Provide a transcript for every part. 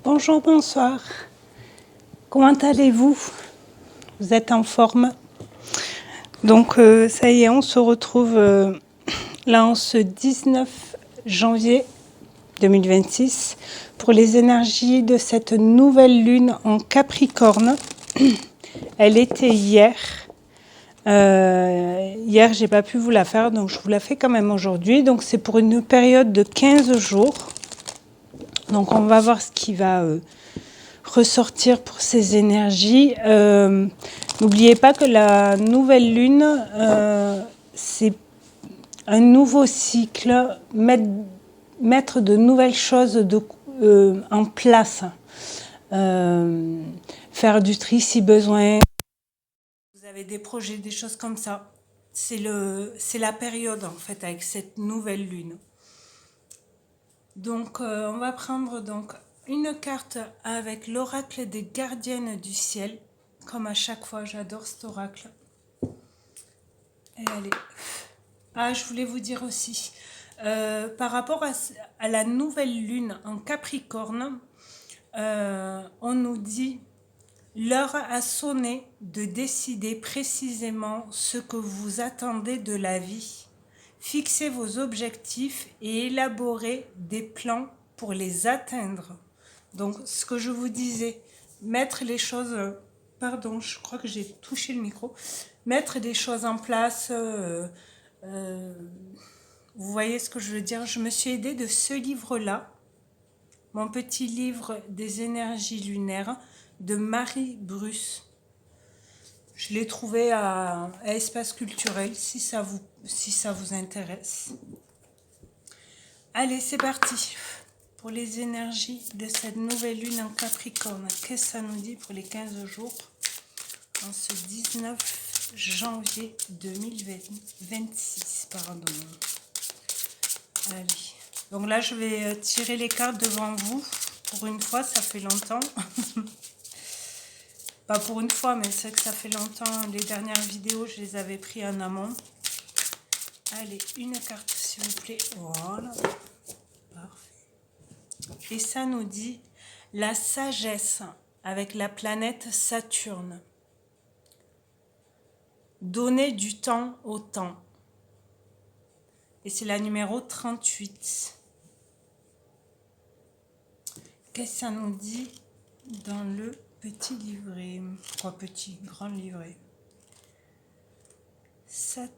Bonjour, bonsoir. Comment allez-vous? Vous êtes en forme? Donc, ça y est, on se retrouve là en ce 19 janvier 2026 pour les énergies de cette nouvelle lune en Capricorne. Elle était hier. Hier, j'ai pas pu vous la faire, donc je vous la fais quand même aujourd'hui. Donc, c'est pour une période de 15 jours. Donc, on va voir ce qui va ressortir pour ces énergies. N'oubliez pas que la nouvelle lune, c'est un nouveau cycle, mettre de nouvelles choses en place, faire du tri si besoin. Vous avez des projets, des choses comme ça. C'est la période en fait avec cette nouvelle lune. Donc on va prendre donc une carte avec l'oracle des gardiennes du ciel. Comme à chaque fois, j'adore cet oracle. Et allez. Ah, je voulais vous dire aussi, par rapport à la nouvelle lune en Capricorne, on nous dit l'heure a sonné de décider précisément ce que vous attendez de la vie. Fixez vos objectifs et élaborez des plans pour les atteindre. Donc, ce que je vous disais, mettre les choses... pardon, je crois que j'ai touché le micro. Mettre des choses en place. Vous voyez ce que je veux dire? Je me suis aidée de ce livre-là, mon petit livre des énergies lunaires de Marie Bruce. Je l'ai trouvé à Espace Culturel, si ça vous intéresse. Allez, c'est parti pour les énergies de cette nouvelle lune en Capricorne. Qu'est-ce que ça nous dit pour les 15 jours en ce 19 janvier 2026, pardon. Allez. Donc là, je vais tirer les cartes devant vous. Pour une fois, ça fait longtemps. Pas pour une fois, mais c'est que ça fait longtemps. Les dernières vidéos, je les avais pris en amont. Allez, une carte, s'il vous plaît. Voilà. Parfait. Et ça nous dit la sagesse avec la planète Saturne. Donner du temps au temps. Et c'est la numéro 38. Qu'est-ce que ça nous dit dans le petit livret? Pourquoi petit? Grand livret. Saturne.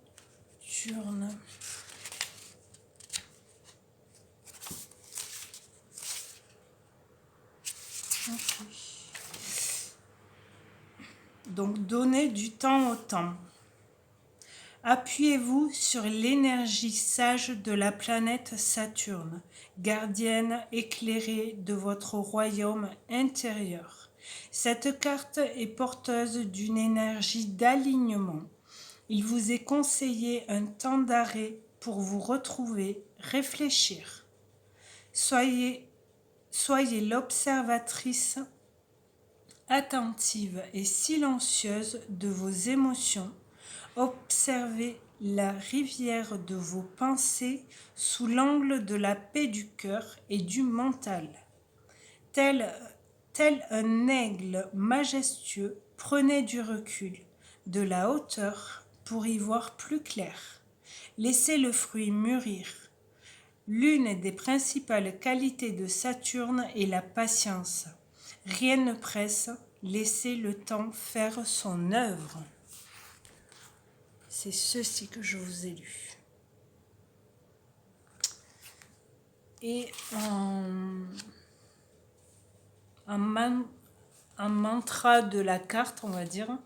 Okay. Donc, donner du temps au temps. Appuyez-vous sur l'énergie sage de la planète Saturne, gardienne éclairée de votre royaume intérieur. Cette carte est porteuse d'une énergie d'alignement. Il vous est conseillé un temps d'arrêt pour vous retrouver, réfléchir. Soyez l'observatrice attentive et silencieuse de vos émotions. Observez la rivière de vos pensées sous l'angle de la paix du cœur et du mental. Tel un aigle majestueux, prenez du recul, de la hauteur pour y voir plus clair. Laissez le fruit mûrir. L'une des principales qualités de Saturne est la patience. Rien ne presse, laissez le temps faire son œuvre. C'est ceci que je vous ai lu. Et un mantra de la carte, on va dire,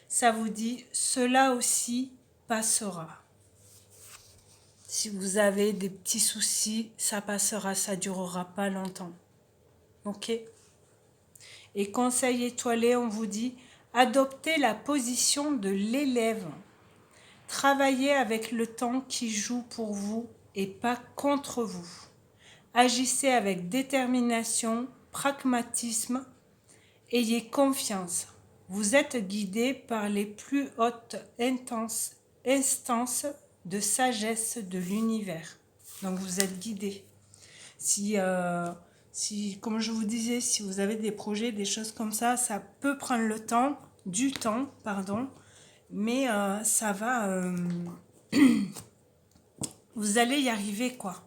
ça vous dit « Cela aussi passera ». Si vous avez des petits soucis, ça passera, ça durera pas longtemps. Ok? Et conseil étoilé, on vous dit « Adoptez la position de l'élève ». Travaillez avec le temps qui joue pour vous et pas contre vous. Agissez avec détermination, pragmatisme. Ayez confiance. Vous êtes guidé par les plus hautes instances de sagesse de l'univers. Donc vous êtes guidé. Si Si, comme je vous disais, si vous avez des projets, des choses comme ça peut prendre le temps, du temps, pardon, mais ça va, vous allez y arriver, quoi.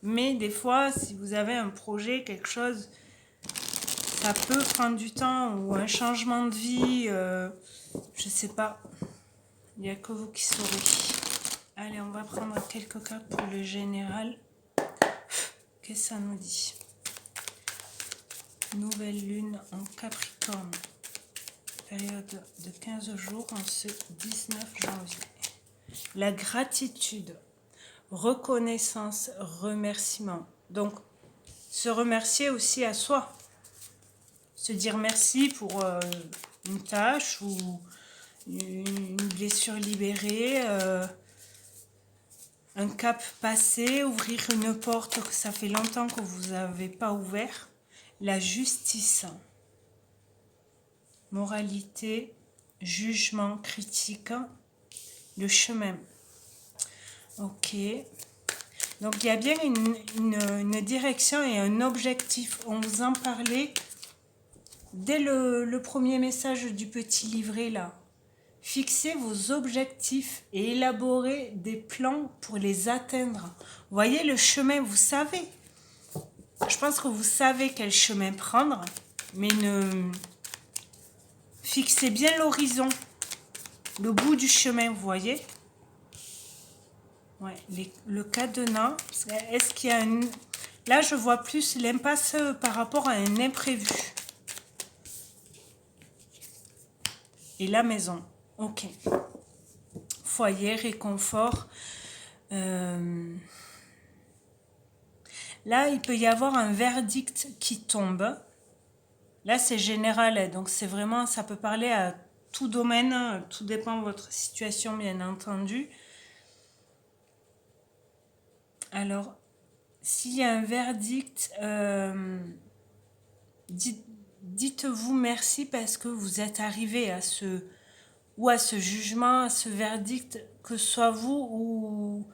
Mais des fois, si vous avez un projet, quelque chose, ça peut prendre du temps, ou un changement de vie, je sais pas. Il n'y a que vous qui saurez. Allez, on va prendre quelques cartes pour le général. Qu'est-ce que ça nous dit? Nouvelle lune en Capricorne. Période de 15 jours en ce 19 janvier. La gratitude, reconnaissance, remerciement. Donc, se remercier aussi à soi. Se dire merci pour une tâche ou une blessure libérée, un cap passé, ouvrir une porte que ça fait longtemps que vous n'avez pas ouvert. La justice, moralité, jugement, critique, le chemin. Ok. Donc il y a bien une direction et un objectif. On vous en parlait dès le premier message du petit livret là. Fixez vos objectifs et élaborez des plans pour les atteindre. Voyez le chemin, vous savez. Je pense que vous savez quel chemin prendre, mais fixez bien l'horizon, le bout du chemin, vous voyez. Ouais, le cadenas, est-ce qu'il y a un... Là, je vois plus l'impasse par rapport à un imprévu. Et la maison, ok. Foyer, réconfort. Là, il peut y avoir un verdict qui tombe. Là, c'est général, donc c'est vraiment, ça peut parler à tout domaine, tout dépend de votre situation, bien entendu. Alors, s'il y a un verdict, dites-vous merci parce que vous êtes arrivé à ce jugement, à ce verdict, que ce soit vous ou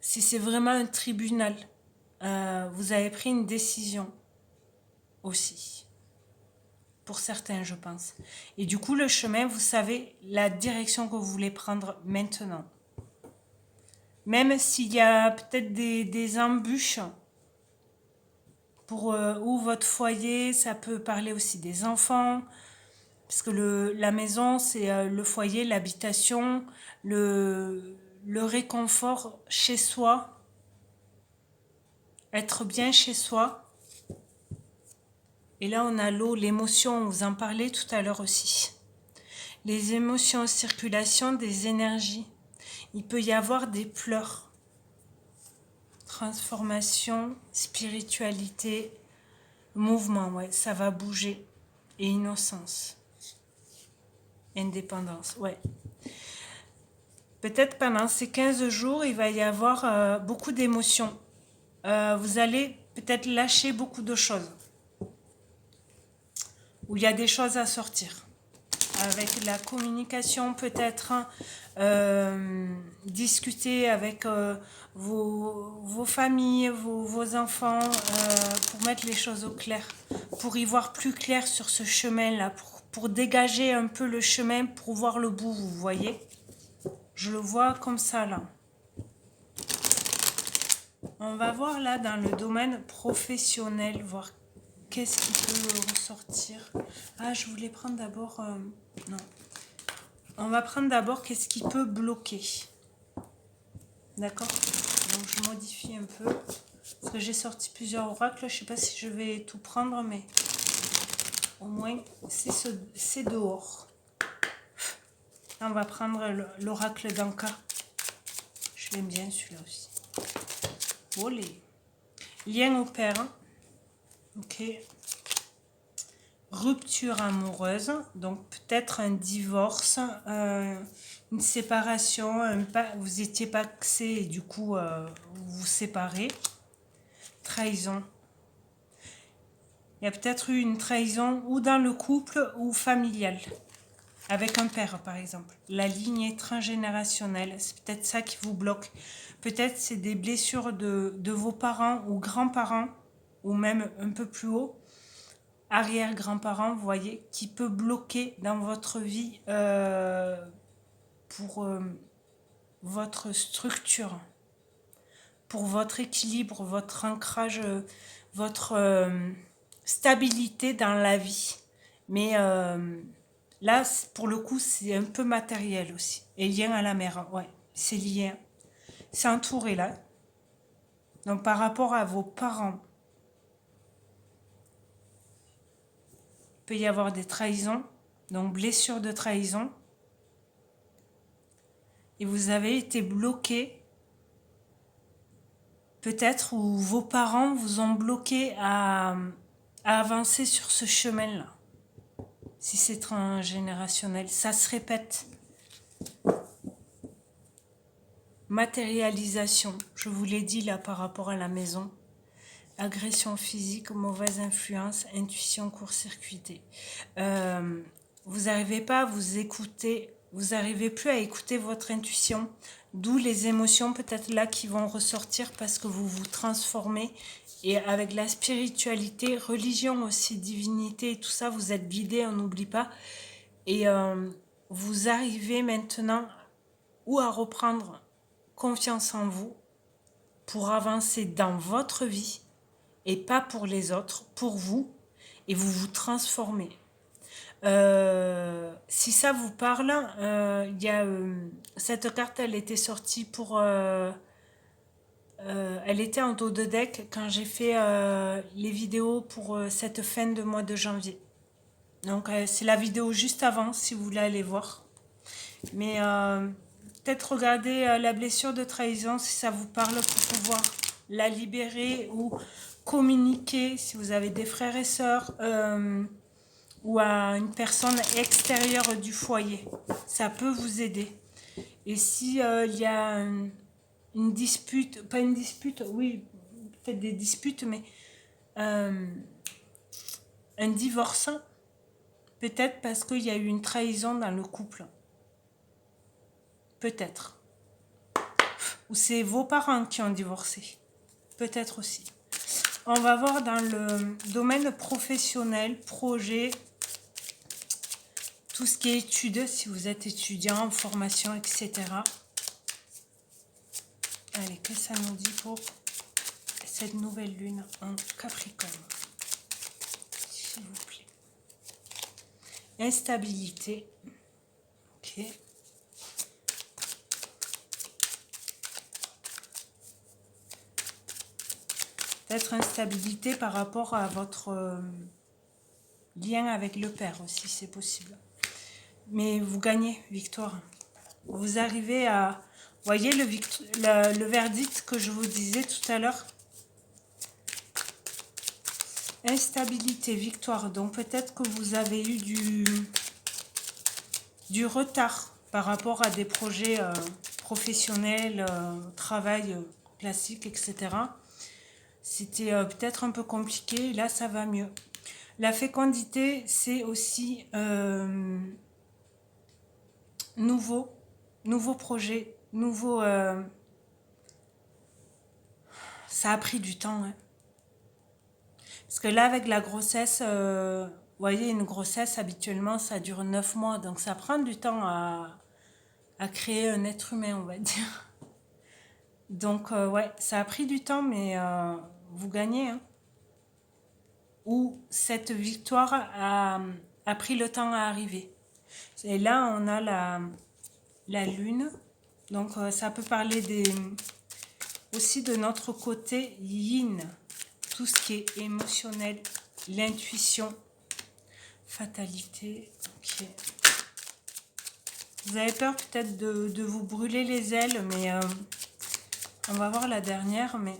si c'est vraiment un tribunal. Vous avez pris une décision aussi. Pour certains, je pense. Et du coup, le chemin, vous savez la direction que vous voulez prendre maintenant. Même s'il y a peut-être des embûches pour ou votre foyer, ça peut parler aussi des enfants, parce que la maison, c'est le foyer, l'habitation, le réconfort chez soi, être bien chez soi. Et là, on a l'eau, l'émotion, on vous en parlait tout à l'heure aussi. Les émotions en circulation, des énergies. Il peut y avoir des pleurs. Transformation, spiritualité, mouvement, ouais, ça va bouger. Et innocence. Indépendance, ouais. Peut-être pendant ces 15 jours, il va y avoir beaucoup d'émotions. Vous allez peut-être lâcher beaucoup de choses. Où il y a des choses à sortir. Avec la communication peut-être, discuter avec vos familles, vos enfants, pour mettre les choses au clair, pour y voir plus clair sur ce chemin-là, pour dégager un peu le chemin, pour voir le bout, vous voyez. Je le vois comme ça là. On va voir là dans le domaine professionnel, voir qu'est-ce qui peut ressortir. Ah, je voulais prendre d'abord... non. On va prendre d'abord qu'est-ce qui peut bloquer. D'accord? Donc je modifie un peu. Parce que j'ai sorti plusieurs oracles. Je ne sais pas si je vais tout prendre, mais au moins c'est dehors. Là, on va prendre l'oracle d'Anka. Je l'aime bien celui-là aussi. Olé. Lien au père. Ok. Rupture amoureuse, donc peut-être un divorce, une séparation, vous étiez paxé et du coup vous vous séparez. Trahison. Il y a peut-être eu une trahison ou dans le couple ou familial, avec un père par exemple. La lignée transgénérationnelle, c'est peut-être ça qui vous bloque. Peut-être c'est des blessures de vos parents ou grands-parents ou même un peu plus haut, arrière-grand-parent, vous voyez, qui peut bloquer dans votre vie pour votre structure, pour votre équilibre, votre ancrage, votre stabilité dans la vie. Mais là, pour le coup, c'est un peu matériel aussi. Et lien à la mer, ouais, c'est lié. C'est entouré là. Donc par rapport à vos parents, il peut y avoir des trahisons, donc blessure de trahison. Et vous avez été bloqué, peut-être, ou vos parents vous ont bloqué à avancer sur ce chemin-là. Si c'est transgénérationnel, ça se répète. Matérialisation, je vous l'ai dit là par rapport à la maison. Agression physique, mauvaise influence, intuition court-circuitée. Vous n'arrivez pas à vous écouter, vous n'arrivez plus à écouter votre intuition, d'où les émotions peut-être là qui vont ressortir parce que vous vous transformez. Et avec la spiritualité, religion aussi, divinité et tout ça, vous êtes guidé, on n'oublie pas. Et vous arrivez maintenant ou à reprendre confiance en vous pour avancer dans votre vie et pas pour les autres, pour vous, et vous vous transformez. Si ça vous parle, il y a cette carte, elle était sortie pour... elle était en dos de deck quand j'ai fait les vidéos pour cette fin de mois de janvier. Donc c'est la vidéo juste avant, si vous voulez aller voir. Mais peut-être regarder la blessure de trahison, si ça vous parle, pour pouvoir la libérer ou communiquer, si vous avez des frères et sœurs, ou à une personne extérieure du foyer. Ça peut vous aider. Et si il y a une dispute, pas une dispute, oui, peut-être des disputes, mais un divorce, peut-être parce qu'il y a eu une trahison dans le couple. Peut-être. Ou c'est vos parents qui ont divorcé. Peut-être aussi. On va voir dans le domaine professionnel, projet, tout ce qui est études, si vous êtes étudiant, en formation, etc. Allez, qu'est-ce que ça nous dit pour cette nouvelle lune en Capricorne, s'il vous plaît. Instabilité. Ok. Peut-être instabilité par rapport à votre lien avec le père aussi, c'est possible. Mais vous gagnez, victoire. Vous arrivez à... Vous voyez le verdict que je vous disais tout à l'heure? Instabilité, victoire. Donc peut-être que vous avez eu du retard par rapport à des projets professionnels, travail classique, etc. C'était peut-être un peu compliqué. Là, ça va mieux. La fécondité, c'est aussi nouveau projet, nouveau... ça a pris du temps. Hein. Parce que là, avec la grossesse, vous voyez, une grossesse, habituellement, ça dure 9 mois. Donc, ça prend du temps à créer un être humain, on va dire. Donc, ouais, ça a pris du temps, mais vous gagnez. Hein. Ou cette victoire a pris le temps à arriver. Et là, on a la lune. Donc, ça peut parler aussi de notre côté yin. Tout ce qui est émotionnel, l'intuition, fatalité. Ok. Vous avez peur peut-être de vous brûler les ailes, mais on va voir la dernière. Mais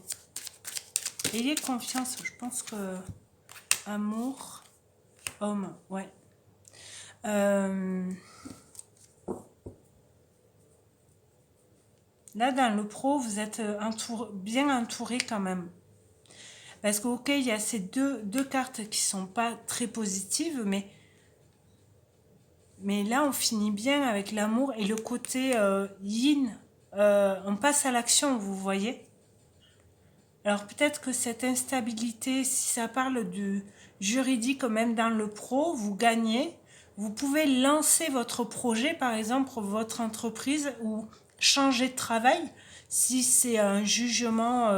ayez confiance, je pense que amour, homme, ouais. Là, dans le pro, vous êtes bien entouré quand même. Parce que, ok, il y a ces deux cartes qui sont pas très positives, mais là, on finit bien avec l'amour et le côté yin. On passe à l'action, vous voyez. Alors peut-être que cette instabilité, si ça parle du juridique, même dans le pro, vous gagnez. Vous pouvez lancer votre projet, par exemple, votre entreprise, ou changer de travail. Si c'est un jugement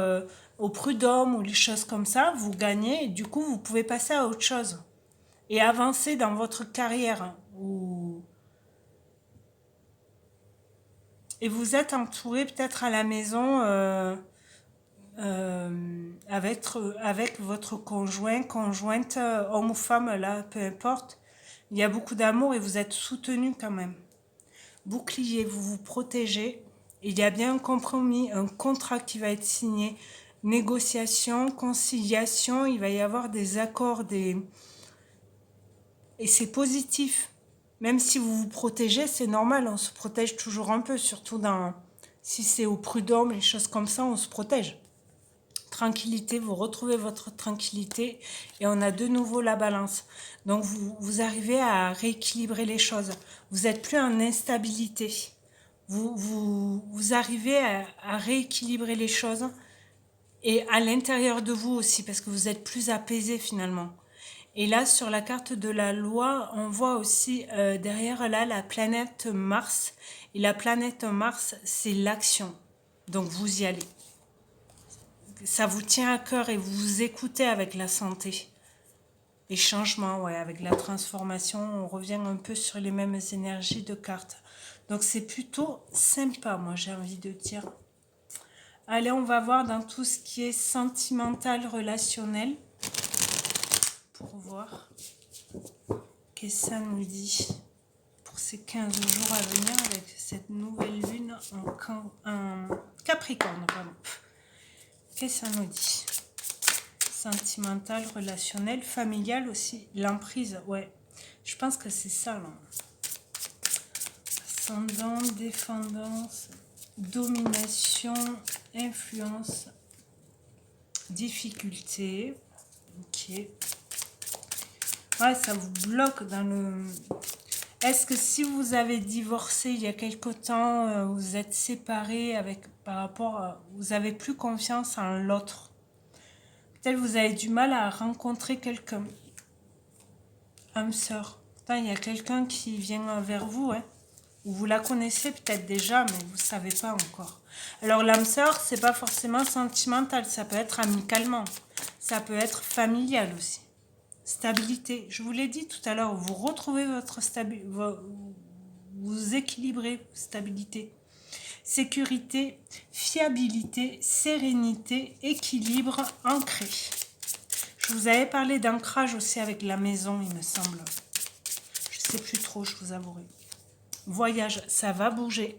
au prud'homme ou les choses comme ça, vous gagnez et du coup, vous pouvez passer à autre chose et avancer dans votre carrière. Et vous êtes entouré peut-être à la maison avec votre conjoint, conjointe, homme ou femme, là, peu importe. Il y a beaucoup d'amour et vous êtes soutenu quand même. Bouclier, vous vous protégez. Il y a bien un compromis, un contrat qui va être signé. Négociation, conciliation, il va y avoir des accords, et c'est positif. Même si vous vous protégez, c'est normal, on se protège toujours un peu, surtout si c'est au prud'homme, les choses comme ça, on se protège. Tranquillité, vous retrouvez votre tranquillité et on a de nouveau la balance. Donc vous arrivez à rééquilibrer les choses. Vous n'êtes plus en instabilité. Vous arrivez à rééquilibrer les choses et à l'intérieur de vous aussi parce que vous êtes plus apaisé finalement. Et là, sur la carte de la loi, on voit aussi derrière là la planète Mars. Et la planète Mars, c'est l'action. Donc vous y allez. Ça vous tient à cœur et vous vous écoutez avec la santé. Les changements, ouais, avec la transformation, on revient un peu sur les mêmes énergies de cartes. Donc c'est plutôt sympa, moi j'ai envie de dire. Allez, on va voir dans tout ce qui est sentimental, relationnel. Pour voir qu'est-ce que ça nous dit pour ces 15 jours à venir avec cette nouvelle lune en Capricorne. Pardon. Qu'est-ce que ça nous dit? Sentimental, relationnel, familial aussi. L'emprise, ouais. Je pense que c'est ça, là. Ascendant, défendance, domination, influence, difficulté. Ok. Ouais, ça vous bloque dans le... Est-ce que si vous avez divorcé il y a quelque temps, vous êtes séparés par rapport à... Vous n'avez plus confiance en l'autre. Peut-être vous avez du mal à rencontrer quelqu'un. Âme sœur. Il y a quelqu'un qui vient vers vous, hein. Vous la connaissez peut-être déjà, mais vous ne savez pas encore. Alors l'âme sœur, c'est pas forcément sentimental, ça peut être amicalement. Ça peut être familial aussi. Stabilité, je vous l'ai dit tout à l'heure, vous retrouvez votre stabilité, vous équilibrez stabilité, sécurité, fiabilité, sérénité, équilibre, ancré. Je vous avais parlé d'ancrage aussi avec la maison, il me semble. Je ne sais plus trop, je vous avouerai. Voyage, ça va bouger.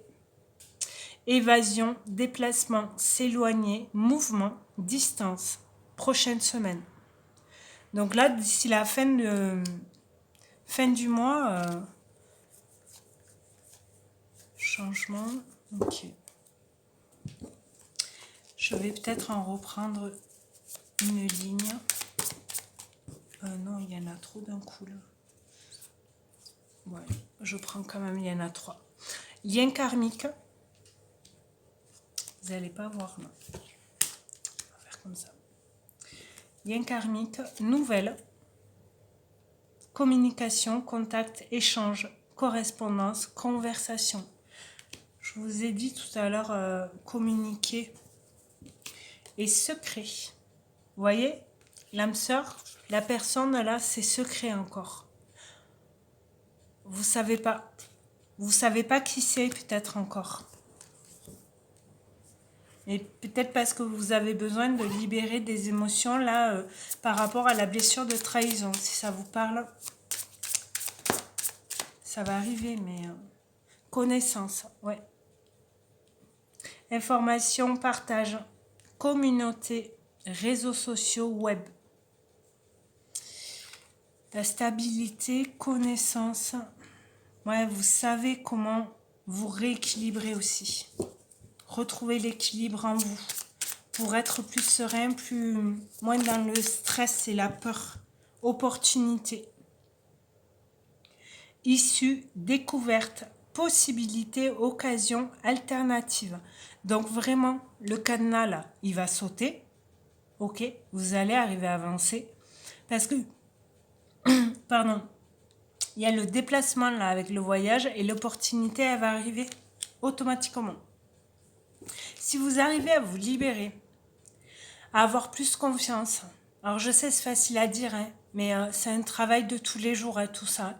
Évasion, déplacement, s'éloigner, mouvement, distance, prochaine semaine. Donc là, d'ici la fin du mois, changement, ok. Je vais peut-être en reprendre une ligne. Non, il y en a trop d'un coup là. Ouais, je prends quand même, il y en a 3. Lien karmique. Vous n'allez pas voir, non. On va faire comme ça. Lien karmique, nouvelle. Communication, contact, échange, correspondance, conversation. Je vous ai dit tout à l'heure, communiquer et secret. Vous voyez, l'âme sœur, la personne là, c'est secret encore. Vous savez pas. Vous savez pas qui c'est peut-être encore. Et peut-être parce que vous avez besoin de libérer des émotions là par rapport à la blessure de trahison. Si ça vous parle, ça va arriver, mais connaissance, ouais. Information, partage, communauté, réseaux sociaux, web. La stabilité, connaissance. Ouais, vous savez comment vous rééquilibrer aussi. Retrouver l'équilibre en vous pour être plus serein, moins dans le stress et la peur. Opportunité. Issue, découverte, possibilité, occasion, alternative. Donc vraiment, le cadenas là, il va sauter. ok, vous allez arriver à avancer. Parce que, pardon, il y a le déplacement là avec le voyage et l'opportunité, elle va arriver automatiquement. Si vous arrivez à vous libérer, à avoir plus confiance, alors je sais c'est facile à dire, hein, mais c'est un travail de tous les jours, hein, tout ça.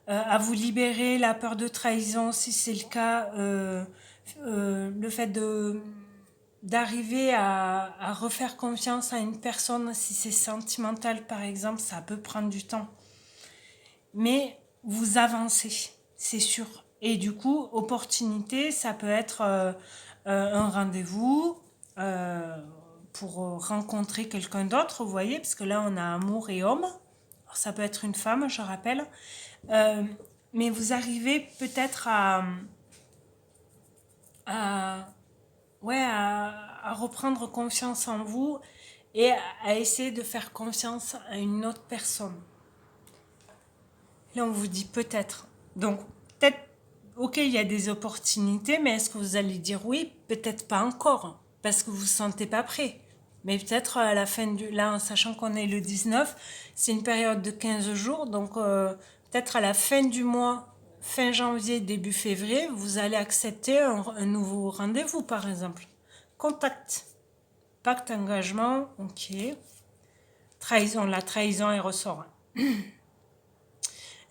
À vous libérer, la peur de trahison si c'est le cas, le fait d'arriver à refaire confiance à une personne si c'est sentimental par exemple, ça peut prendre du temps. Mais vous avancez, c'est sûr. Et du coup, opportunité, ça peut être un rendez-vous pour rencontrer quelqu'un d'autre, vous voyez, parce que là, on a amour et homme. Alors, ça peut être une femme, je rappelle. Mais vous arrivez peut-être ouais, à reprendre confiance en vous et à essayer de faire confiance à une autre personne. Là, on vous dit peut-être. Donc, peut-être, ok, il y a des opportunités, mais est-ce que vous allez dire oui? Peut-être pas encore, parce que vous ne vous sentez pas prêt. Mais peut-être à la fin du... Là, en sachant qu'on est le 19, c'est une période de 15 jours, donc peut-être à la fin du mois, fin janvier, début février, vous allez accepter un nouveau rendez-vous, par exemple. Contact. Pacte, engagement, ok. Trahison, la trahison, elle ressort.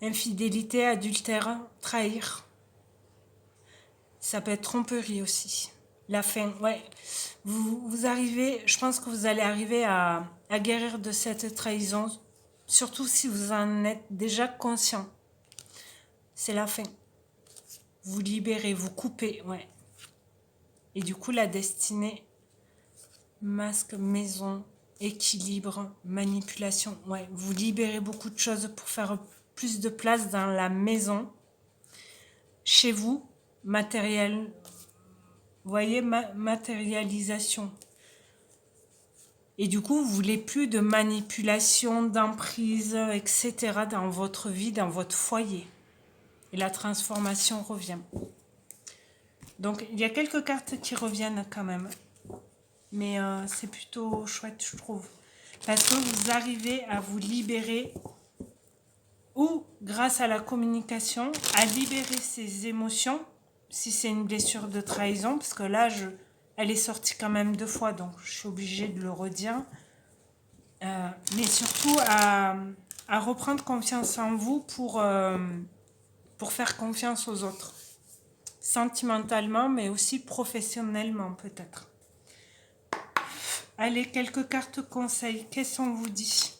Infidélité, adultère, trahir. Ça peut être tromperie aussi. La fin, ouais. Vous arrivez, je pense que vous allez arriver à guérir de cette trahison, surtout si vous en êtes déjà conscient. C'est la fin. Vous libérez, vous coupez, ouais. Et du coup, la destinée, masque, maison, équilibre, manipulation, ouais. Vous libérez beaucoup de choses pour faire plus de place dans la maison. Chez vous, matériel, vous voyez, matérialisation. Et du coup, vous voulez plus de manipulation, d'emprise, etc. dans votre vie, dans votre foyer. Et la transformation revient. Donc, il y a quelques cartes qui reviennent quand même. Mais c'est plutôt chouette, je trouve. Parce que vous arrivez à vous libérer ou, grâce à la communication, à libérer ces émotions, si c'est une blessure de trahison, parce que là, elle est sortie quand même 2 fois, donc je suis obligée de le redire. Mais surtout à reprendre confiance en vous pour faire confiance aux autres. Sentimentalement, mais aussi professionnellement peut-être. Allez, quelques cartes conseils. Qu'est-ce qu'on vous dit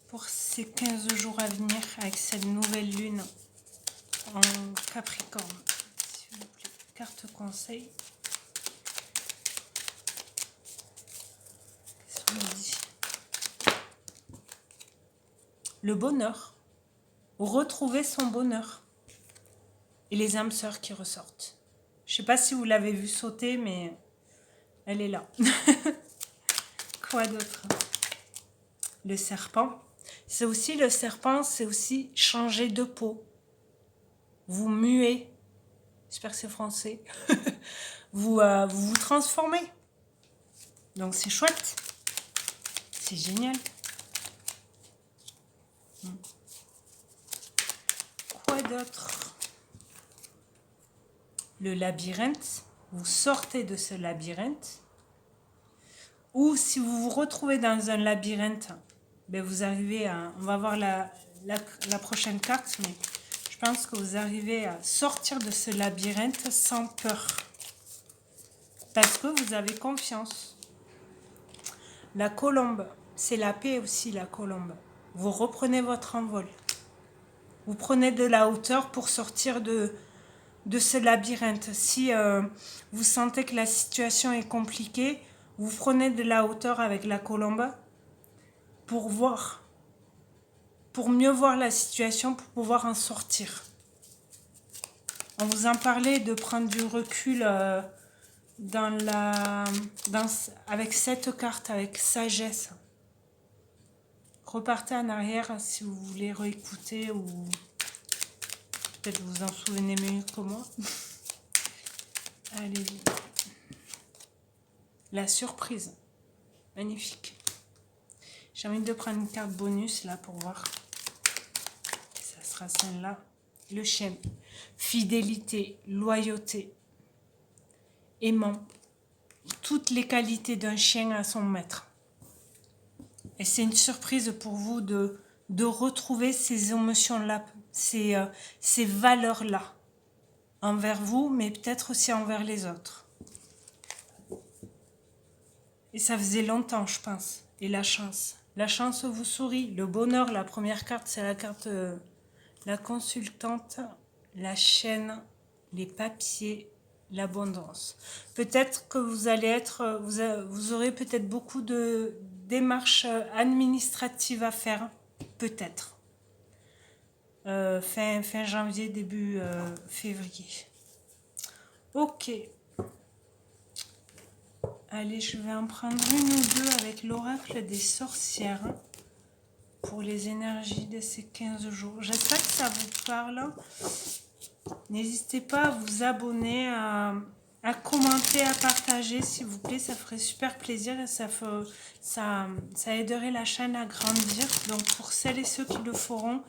pour ces 15 jours à venir avec cette nouvelle lune en Capricorne, s'il vous plaît. Carte conseil. Qu'est-ce qu'on nous dit? Le bonheur. Retrouver son bonheur. Et les âmes sœurs qui ressortent. Je ne sais pas si vous l'avez vu sauter, mais elle est là. Quoi d'autre? Le serpent. C'est aussi le serpent, c'est aussi changer de peau. Vous muez. J'espère que c'est français. vous transformez. Donc c'est chouette. C'est génial. Quoi d'autre? Le labyrinthe. Vous sortez de ce labyrinthe. Ou si vous vous retrouvez dans un labyrinthe, ben vous arrivez à... On va voir la prochaine carte, mais je pense que vous arrivez à sortir de ce labyrinthe sans peur. Parce que vous avez confiance. La colombe, c'est la paix aussi, la colombe. Vous reprenez votre envol. Vous prenez de la hauteur pour sortir de ce labyrinthe. Si vous sentez que la situation est compliquée, vous prenez de la hauteur avec la colombe pour voir, pour mieux voir la situation, pour pouvoir en sortir. On vous en parlait de prendre du recul avec cette carte, avec sagesse. Repartez en arrière si vous voulez réécouter ou peut-être vous en souvenez mieux que moi. Allez-y. La surprise. Magnifique. J'ai envie de prendre une carte bonus là pour voir. Ça sera celle-là. Le chien. Fidélité, loyauté, aimant. Toutes les qualités d'un chien à son maître. Et c'est une surprise pour vous de retrouver ces émotions-là, ces valeurs-là. Envers vous, mais peut-être aussi envers les autres. Et ça faisait longtemps, je pense. Et la chance. La chance vous sourit. Le bonheur, la première carte, c'est la carte la consultante, la chaîne, les papiers, l'abondance. Peut-être que vous allez être, vous aurez peut-être beaucoup de démarches administratives à faire. Peut-être. Fin janvier, début février. Ok. Allez, je vais en prendre une ou deux avec l'oracle des sorcières pour les énergies de ces 15 jours. J'espère que ça vous parle. N'hésitez pas à vous abonner, à commenter, à partager, s'il vous plaît. Ça ferait super plaisir et ça aiderait la chaîne à grandir. Donc, pour celles et ceux qui le feront,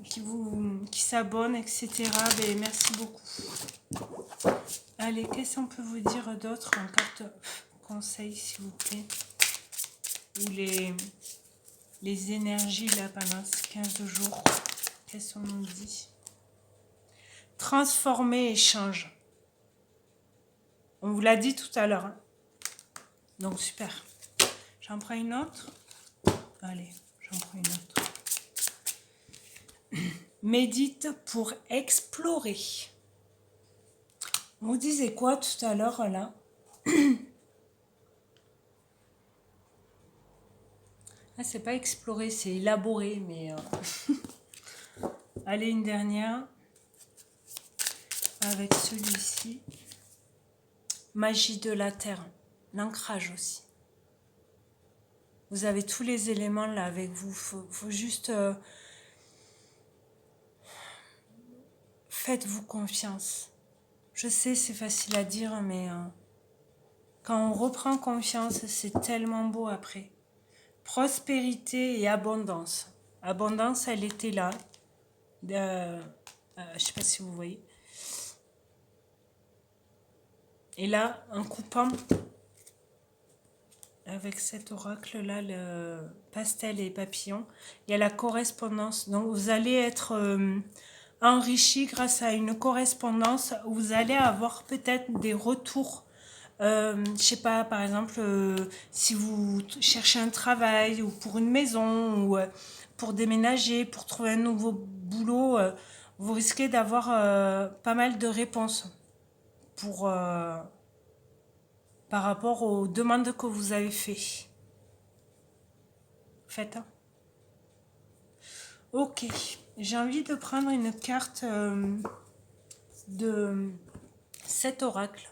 qui s'abonnent, etc., ben, merci beaucoup. Allez, qu'est-ce qu'on peut vous dire d'autre en carte conseil, s'il vous plaît? Ou les énergies là pendant ces 15 jours. Qu'est-ce qu'on nous dit? Transformer, échange. On vous l'a dit tout à l'heure. Hein. Donc super. J'en prends une autre. Allez, j'en prends une autre. Médite pour explorer. On vous disait quoi tout à l'heure là? Ah, c'est pas explorer, c'est élaborer, mais... Allez, une dernière. Avec celui-ci. Magie de la terre. L'ancrage aussi. Vous avez tous les éléments là avec vous. Faut juste... faites-vous confiance. Je sais, c'est facile à dire, mais... quand on reprend confiance, c'est tellement beau après. Prospérité et abondance. Abondance, elle était là. Je ne sais pas si vous voyez. Et là, en coupant avec cet oracle-là, le pastel et papillon, il y a la correspondance. Donc, vous allez être enrichi grâce à une correspondance où vous allez avoir peut-être des retours. Je sais pas, par exemple, si vous cherchez un travail ou pour une maison ou pour déménager, pour trouver un nouveau boulot, vous risquez d'avoir pas mal de réponses pour... par rapport aux demandes que vous avez faites. Faites. Hein. Ok. J'ai envie de prendre une carte de cet oracle.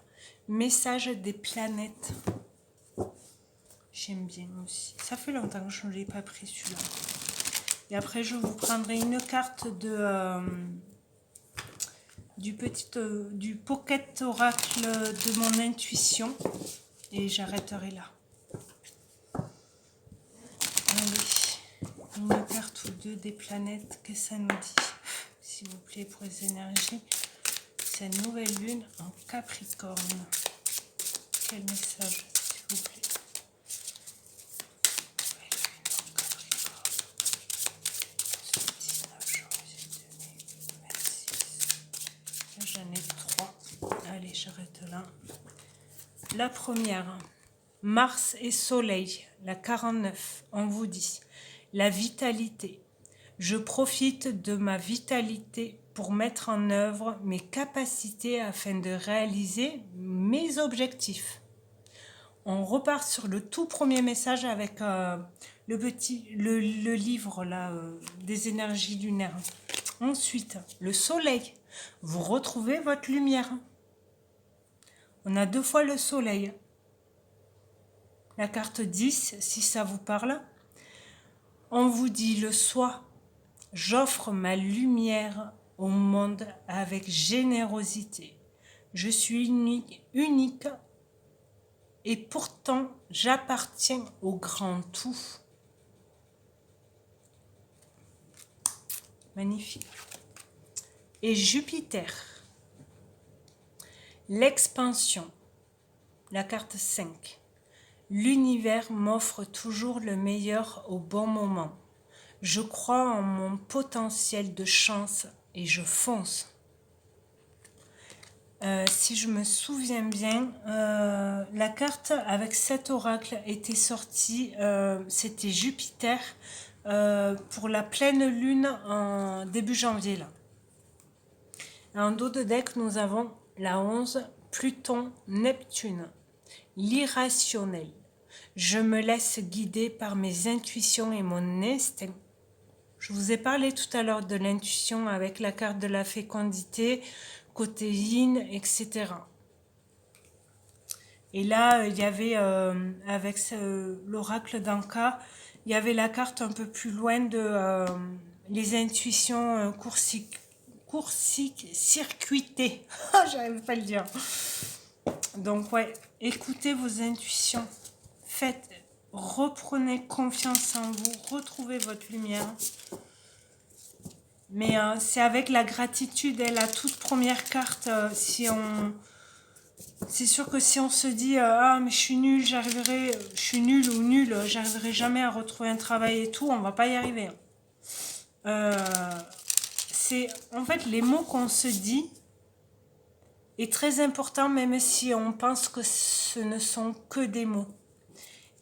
Message des planètes. J'aime bien aussi. Ça fait longtemps que je ne l'ai pas pris celui-là. Et après, je vous prendrai une carte du pocket oracle de mon intuition. Et j'arrêterai là. Allez, une carte ou deux des planètes, qu'est-ce que ça nous dit? S'il vous plaît, pour les énergies. Cette nouvelle lune en Capricorne. Quel message, s'il vous plaît? Nouvelle lune en Capricorne. 19 janvier 2026. J'en ai 3. Allez, j'arrête là. La première, Mars et Soleil, la 49, on vous dit, la vitalité. Je profite de ma vitalité pour mettre en œuvre mes capacités afin de réaliser mes objectifs. On repart sur le tout premier message avec le livre là, des énergies lunaires. Ensuite, le Soleil, vous retrouvez votre lumière. On a 2 fois le soleil. La carte 10, si ça vous parle. On vous dit le soi. J'offre ma lumière au monde avec générosité. Je suis unique et pourtant j'appartiens au grand tout. Magnifique. Et Jupiter, l'expansion, la carte 5. L'univers m'offre toujours le meilleur au bon moment. Je crois en mon potentiel de chance et je fonce. Si je me souviens bien, la carte avec cet oracle était sortie, c'était Jupiter pour la pleine lune en début janvier. Là. En dos de deck, nous avons la 11, Pluton, Neptune, l'irrationnel. Je me laisse guider par mes intuitions et mon instinct. Je vous ai parlé tout à l'heure de l'intuition avec la carte de la fécondité, côté yin, etc. Et là, il y avait, avec l'oracle d'Anka, il y avait la carte un peu plus loin de les intuitions circuitées. J'arrive pas à le dire. Donc, ouais, écoutez vos intuitions. Faites, reprenez confiance en vous, retrouvez votre lumière. Mais c'est avec la gratitude, la toute première carte, c'est sûr que si on se dit ah mais je suis nulle, je suis nulle ou nulle, j'arriverai jamais à retrouver un travail et tout, on va pas y arriver. C'est en fait les mots qu'on se dit est très important, même si on pense que ce ne sont que des mots.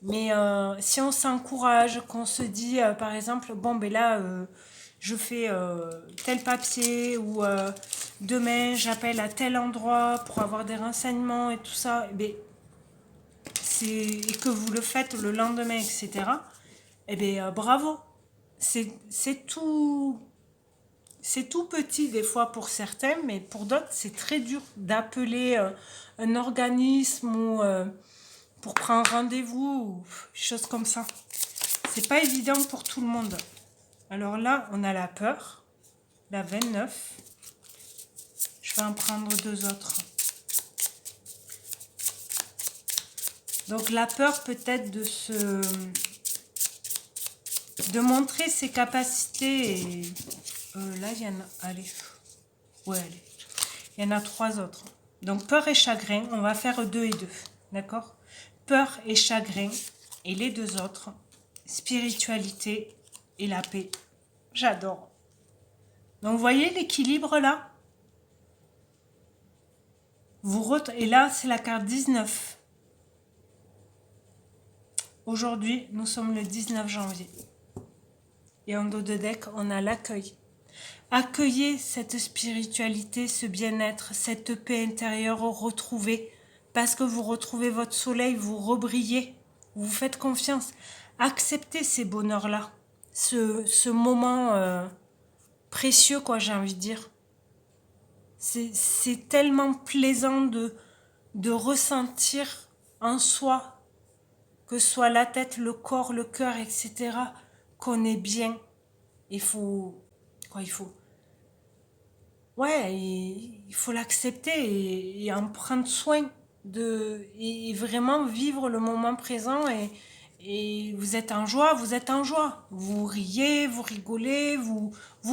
Mais si on s'encourage, qu'on se dit par exemple bon ben là je fais tel papier ou demain j'appelle à tel endroit pour avoir des renseignements et tout ça, et que vous le faites le lendemain, etc. Bravo. C'est tout petit des fois pour certains, mais pour d'autres c'est très dur d'appeler un organisme ou pour prendre rendez-vous ou choses comme ça. C'est pas évident pour tout le monde. Alors là, on a la peur, la 29. Je vais en prendre deux autres. Donc la peur peut-être de montrer ses capacités. Et, là, il y en a... Allez. Ouais, allez. Il y en a trois autres. Donc peur et chagrin, on va faire 2 et 2. D'accord? Peur et chagrin. Et les deux autres, spiritualité et la paix. J'adore. Donc, vous voyez l'équilibre là? Et là, c'est la carte 19. Aujourd'hui, nous sommes le 19 janvier. Et en dos de deck, on a l'accueil. Accueillez cette spiritualité, ce bien-être, cette paix intérieure retrouvée. Parce que vous retrouvez votre soleil, vous rebrillez, vous faites confiance. Acceptez ces bonheurs-là. Ce moment précieux, quoi, j'ai envie de dire. C'est tellement plaisant de ressentir en soi, que ce soit la tête, le corps, le cœur, etc., qu'on est bien. Il faut l'accepter et en prendre soin et vraiment vivre le moment présent et vous êtes en joie, Vous riez, vous rigolez, vous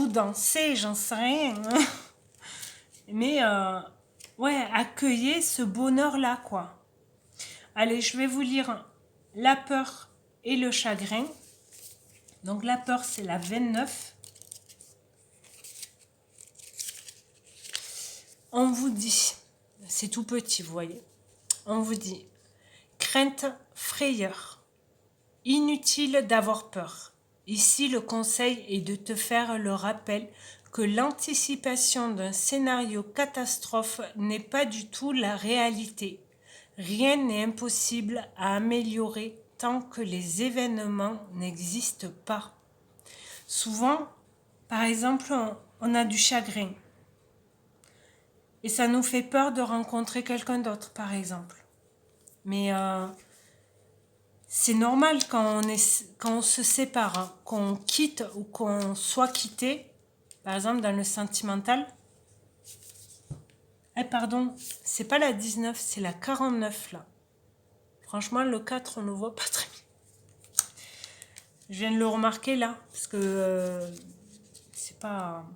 dansez, j'en sais rien. Mais accueillez ce bonheur-là, quoi. Allez, je vais vous lire la peur et le chagrin. Donc la peur, c'est la 29. On vous dit, c'est tout petit, vous voyez. On vous dit, crainte, frayeur. Inutile d'avoir peur. Ici, le conseil est de te faire le rappel que l'anticipation d'un scénario catastrophe n'est pas du tout la réalité. Rien n'est impossible à améliorer tant que les événements n'existent pas. Souvent, par exemple, on a du chagrin. Et ça nous fait peur de rencontrer quelqu'un d'autre, par exemple. Mais c'est normal quand on se sépare, hein, qu'on quitte ou qu'on soit quitté, par exemple dans le sentimental. Pardon, c'est pas la 19, c'est la 49 là. Franchement, le 4, on ne voit pas très bien. Je viens de le remarquer là, parce que c'est pas...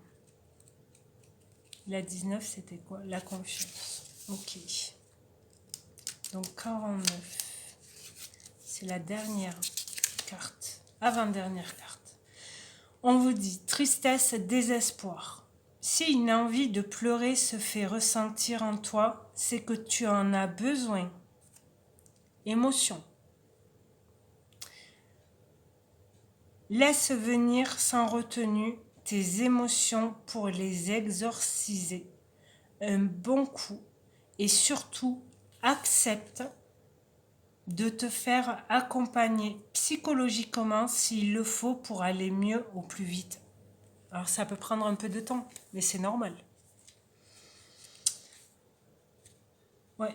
La 19, c'était quoi? La confiance. Ok. Donc 49. C'est la dernière carte. Avant-dernière carte. On vous dit tristesse, désespoir. Si une envie de pleurer se fait ressentir en toi, c'est que tu en as besoin. Émotion. Laisse venir sans retenue tes émotions pour les exorciser un bon coup et surtout accepte de te faire accompagner psychologiquement s'il le faut pour aller mieux au plus vite. Alors ça peut prendre un peu de temps, mais c'est normal. Ouais.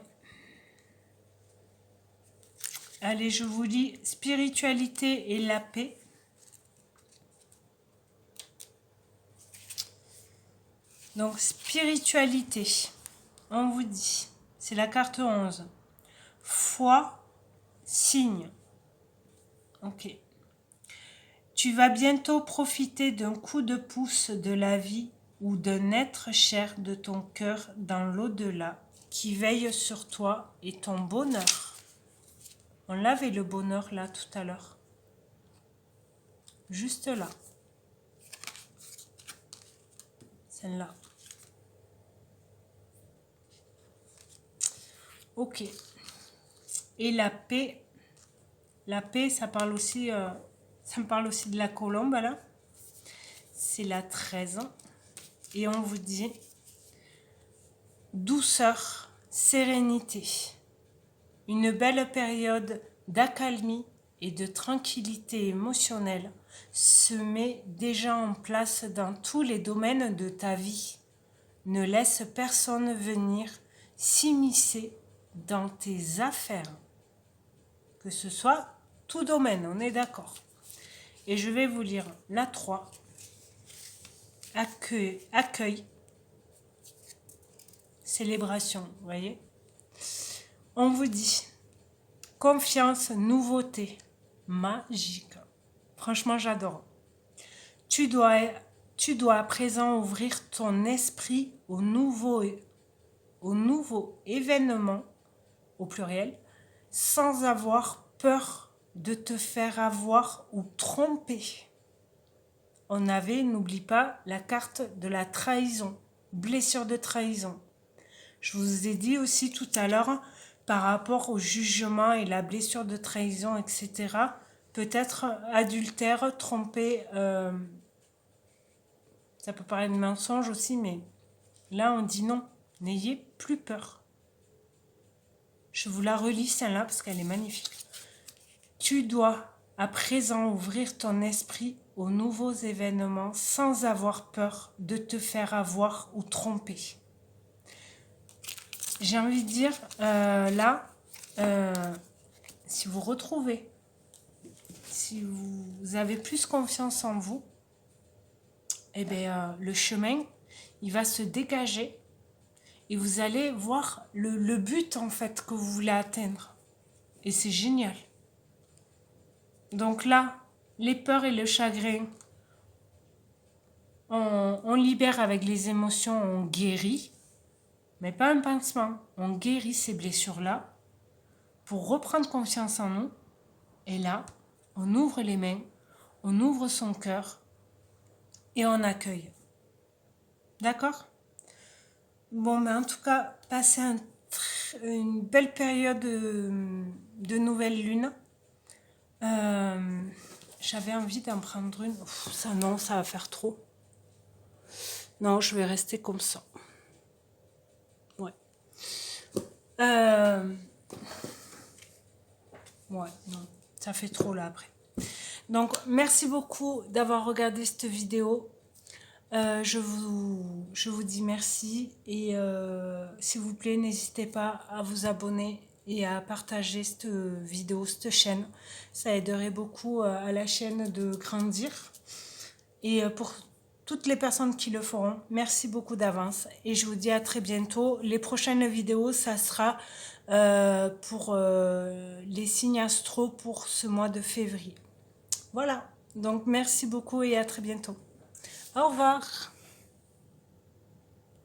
Allez, je vous lis spiritualité et la paix. Donc spiritualité, on vous dit, c'est la carte 11. Foi, signe. Ok. Tu vas bientôt profiter d'un coup de pouce de la vie ou d'un être cher de ton cœur dans l'au-delà qui veille sur toi et ton bonheur. On l'avait le bonheur là tout à l'heure. Juste là. Celle-là. Ok. Et la paix, ça parle aussi, ça me parle aussi de la colombe là. C'est la 13. Et on vous dit douceur, sérénité. Une belle période d'accalmie et de tranquillité émotionnelle se met déjà en place dans tous les domaines de ta vie. Ne laisse personne venir s'immiscer dans tes affaires. Que ce soit tout domaine, on est d'accord. Et je vais vous lire la 3. Accueil. Célébration, vous voyez. On vous dit confiance, nouveauté, magique. Franchement, j'adore. Tu dois à présent ouvrir ton esprit au nouveau événement, au pluriel, sans avoir peur de te faire avoir ou tromper. On avait, n'oublie pas, la carte de la trahison, blessure de trahison. Je vous ai dit aussi tout à l'heure, par rapport au jugement et la blessure de trahison, etc., peut-être adultère, trompé, ça peut paraître de mensonge aussi, mais là on dit non, n'ayez plus peur. Je vous la relis celle-là parce qu'elle est magnifique. Tu dois à présent ouvrir ton esprit aux nouveaux événements sans avoir peur de te faire avoir ou tromper. J'ai envie de dire, là, si vous retrouvez, si vous avez plus confiance en vous, eh bien, le chemin, il va se dégager et vous allez voir le but, en fait, que vous voulez atteindre. Et c'est génial. Donc là, les peurs et le chagrin, on libère avec les émotions, on guérit. Mais pas un pansement. On guérit ces blessures-là pour reprendre confiance en nous. Et là, on ouvre les mains, on ouvre son cœur et on accueille. D'accord? Bon, ben en tout cas, passez une belle période de nouvelle lune. J'avais envie d'en prendre une. Ça, non, ça va faire trop. Non, je vais rester comme ça. Ouais. Ouais, non, ça fait trop là après. Donc, merci beaucoup d'avoir regardé cette vidéo. Je vous dis merci et s'il vous plaît, n'hésitez pas à vous abonner et à partager cette vidéo, cette chaîne. Ça aiderait beaucoup à la chaîne de grandir. Et pour toutes les personnes qui le feront, merci beaucoup d'avance. Et je vous dis à très bientôt. Les prochaines vidéos, ça sera pour les signes astro pour ce mois de février. Voilà, donc merci beaucoup et à très bientôt. Au revoir.